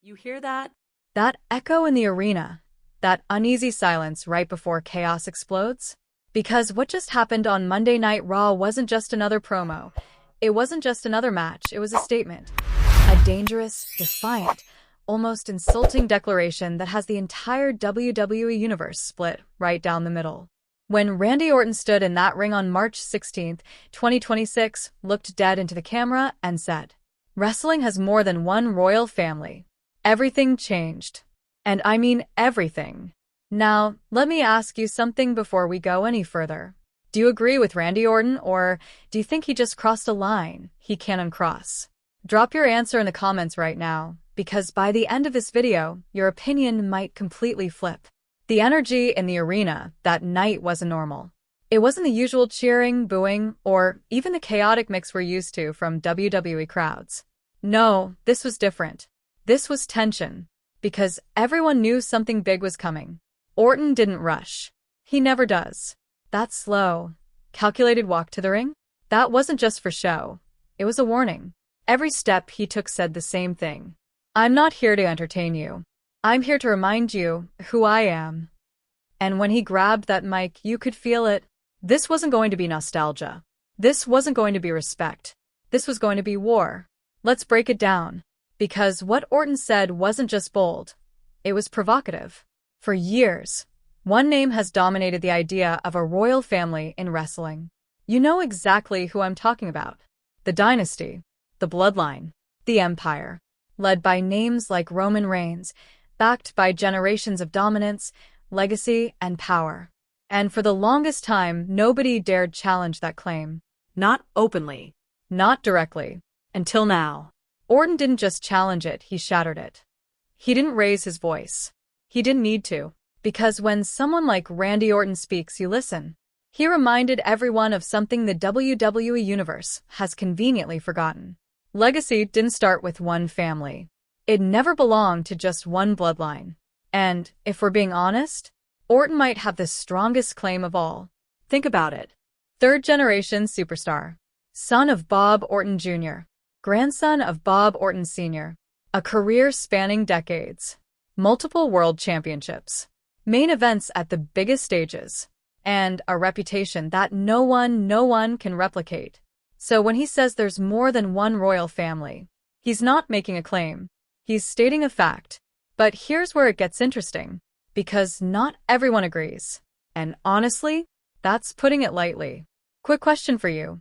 You hear that? That echo in the arena, that uneasy silence right before chaos explodes? Because what just happened on Monday Night Raw wasn't just another promo. It wasn't just another match, it was a statement. A dangerous, defiant, almost insulting declaration that has the entire WWE Universe split right down the middle. When Randy Orton stood in that ring on March 16th, 2026, looked dead into the camera and said, "Wrestling has more than one royal family." Everything changed. And I mean everything. Now, let me ask you something before we go any further. Do you agree with Randy Orton, or do you think he just crossed a line he can't uncross? Drop your answer in the comments right now, because by the end of this video, your opinion might completely flip. The energy in the arena that night wasn't normal. It wasn't the usual cheering, booing, or even the chaotic mix we're used to from WWE crowds. No, this was different. This was tension, because everyone knew something big was coming. Orton didn't rush. He never does. That slow, calculated walk to the ring? That wasn't just for show. It was a warning. Every step he took said the same thing. I'm not here to entertain you. I'm here to remind you who I am. And when he grabbed that mic, you could feel it. This wasn't going to be nostalgia. This wasn't going to be respect. This was going to be war. Let's break it down. Because what Orton said wasn't just bold. It was provocative. For years, one name has dominated the idea of a royal family in wrestling. You know exactly who I'm talking about. The dynasty, the bloodline, the empire. Led by names like Roman Reigns, backed by generations of dominance, legacy, and power. And for the longest time, nobody dared challenge that claim. Not openly. Not directly. Until now. Orton didn't just challenge it, he shattered it. He didn't raise his voice. He didn't need to. Because when someone like Randy Orton speaks, you listen. He reminded everyone of something the WWE Universe has conveniently forgotten. Legacy didn't start with one family. It never belonged to just one bloodline. And, if we're being honest, Orton might have the strongest claim of all. Think about it. Third-generation superstar. Son of Bob Orton Jr. Grandson of Bob Orton Sr. A career spanning decades. Multiple world championships. Main events at the biggest stages. And a reputation that no one can replicate. So when he says there's more than one royal family, he's not making a claim. He's stating a fact. But here's where it gets interesting. Because not everyone agrees. And honestly, that's putting it lightly. Quick question for you.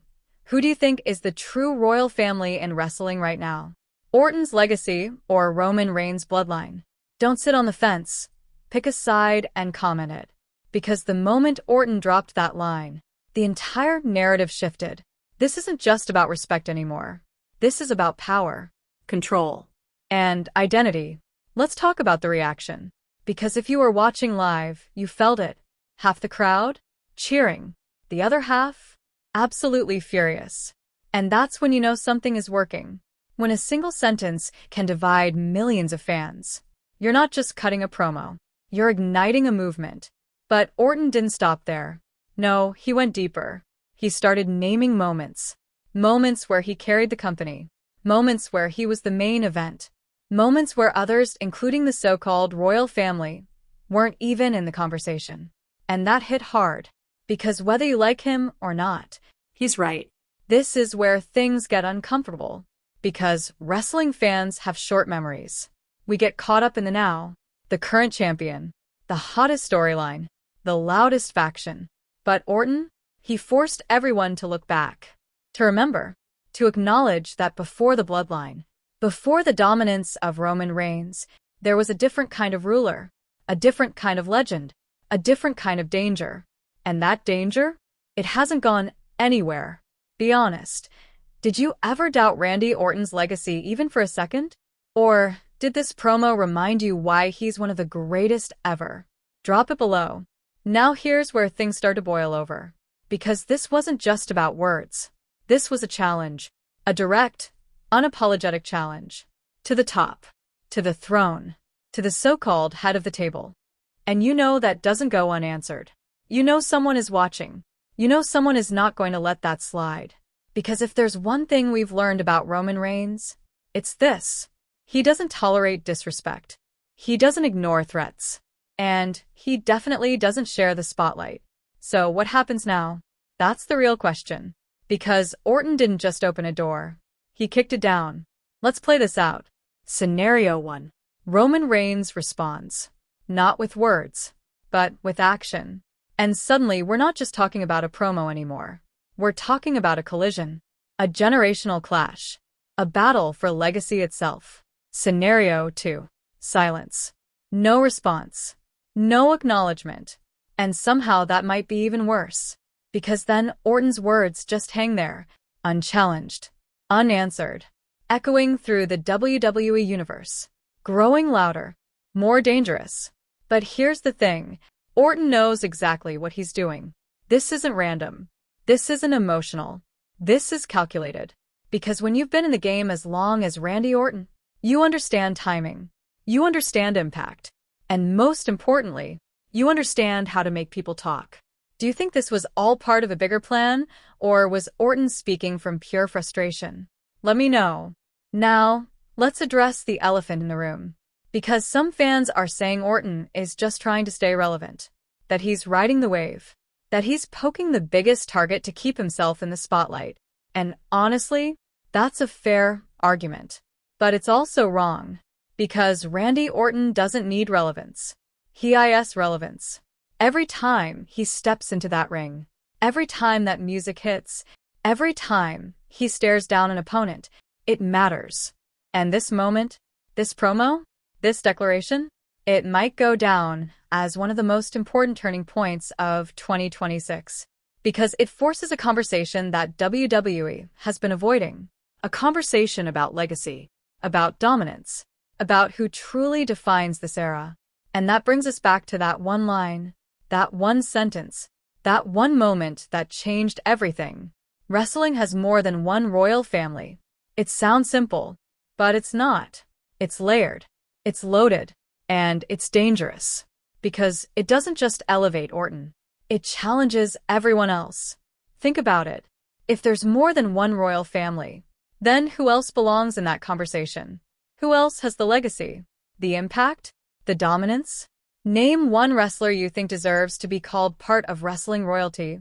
Who do you think is the true royal family in wrestling right now? Orton's legacy or Roman Reigns' bloodline? Don't sit on the fence. Pick a side and comment it. Because the moment Orton dropped that line, the entire narrative shifted. This isn't just about respect anymore. This is about power, control, and identity. Let's talk about the reaction. Because if you were watching live, you felt it. Half the crowd, cheering. The other half, absolutely furious. And that's when you know something is working. When a single sentence can divide millions of fans. You're not just cutting a promo. You're igniting a movement. But Orton didn't stop there. No, he went deeper. He started naming moments. Moments where he carried the company. Moments where he was the main event. Moments where others, including the so-called royal family, weren't even in the conversation. And that hit hard. Because whether you like him or not, he's right. This is where things get uncomfortable. Because wrestling fans have short memories. We get caught up in the now, the current champion, the hottest storyline, the loudest faction. But Orton, he forced everyone to look back. To remember. To acknowledge that before the bloodline, before the dominance of Roman Reigns, there was a different kind of ruler, a different kind of legend, a different kind of danger. And that danger? It hasn't gone anywhere. Be honest. Did you ever doubt Randy Orton's legacy even for a second? Or did this promo remind you why he's one of the greatest ever? Drop it below. Now here's where things start to boil over. Because this wasn't just about words. This was a challenge. A direct, unapologetic challenge. To the top. To the throne. To the so-called head of the table. And you know that doesn't go unanswered. You know someone is watching. You know someone is not going to let that slide. Because if there's one thing we've learned about Roman Reigns, it's this. He doesn't tolerate disrespect. He doesn't ignore threats. And he definitely doesn't share the spotlight. So what happens now? That's the real question. Because Orton didn't just open a door. He kicked it down. Let's play this out. Scenario 1. Roman Reigns responds. Not with words, but with action. And suddenly we're not just talking about a promo anymore. We're talking about a collision. A generational clash. A battle for legacy itself. Scenario 2. Silence. No response. No acknowledgement. And somehow that might be even worse. Because then Orton's words just hang there, unchallenged, unanswered, echoing through the WWE Universe, growing louder, more dangerous. But here's the thing, Orton knows exactly what he's doing. This isn't random. This isn't emotional. This is calculated. Because when you've been in the game as long as Randy Orton, you understand timing. You understand impact. And most importantly, you understand how to make people talk. Do you think this was all part of a bigger plan, or was Orton speaking from pure frustration? Let me know. Now, let's address the elephant in the room. Because some fans are saying Orton is just trying to stay relevant, that he's riding the wave, that he's poking the biggest target to keep himself in the spotlight. And honestly, that's a fair argument. But it's also wrong. Because Randy Orton doesn't need relevance. He is relevance. Every time he steps into that ring, every time that music hits, every time he stares down an opponent, it matters. And this moment, this promo, this declaration, it might go down as one of the most important turning points of 2026. Because it forces a conversation that WWE has been avoiding. A conversation about legacy, about dominance, about who truly defines this era. And that brings us back to that one line, that one sentence, that one moment that changed everything. Wrestling has more than one royal family. It sounds simple, but it's not. It's layered, it's loaded, and it's dangerous. Because it doesn't just elevate Orton. It challenges everyone else. Think about it. If there's more than one royal family, then who else belongs in that conversation? Who else has the legacy, the impact, the dominance? Name one wrestler you think deserves to be called part of wrestling royalty,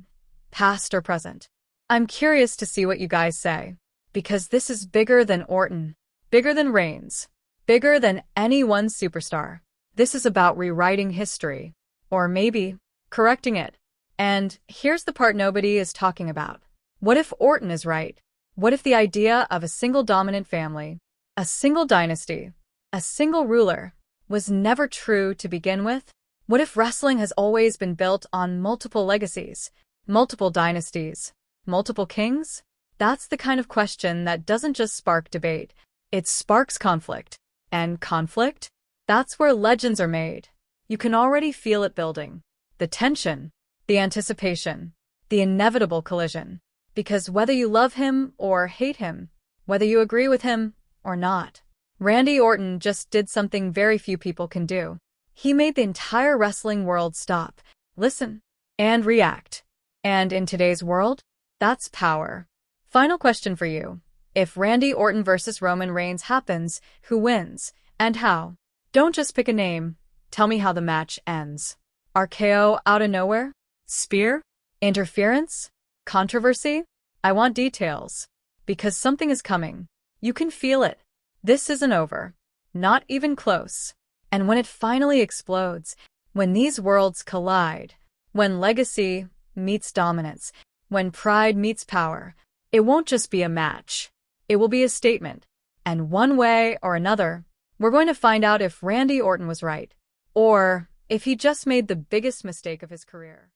past or present. I'm curious to see what you guys say, because this is bigger than Orton, bigger than Reigns, bigger than any one superstar. This is about rewriting history, or maybe correcting it. And here's the part nobody is talking about. What if Orton is right? What if the idea of a single dominant family, a single dynasty, a single ruler, was never true to begin with? What if wrestling has always been built on multiple legacies, multiple dynasties, multiple kings? That's the kind of question that doesn't just spark debate, it sparks conflict. And conflict? That's where legends are made. You can already feel it building. The tension, the anticipation, the inevitable collision. Because whether you love him or hate him, whether you agree with him or not, Randy Orton just did something very few people can do. He made the entire wrestling world stop, listen, and react. And in today's world, that's power. Final question for you. If Randy Orton versus Roman Reigns happens, who wins, and how? Don't just pick a name. Tell me how the match ends. RKO out of nowhere? Spear? Interference? Controversy? I want details. Because something is coming. You can feel it. This isn't over. Not even close. And when it finally explodes, when these worlds collide, when legacy meets dominance, when pride meets power, it won't just be a match. It will be a statement. And one way or another, we're going to find out if Randy Orton was right, or if he just made the biggest mistake of his career.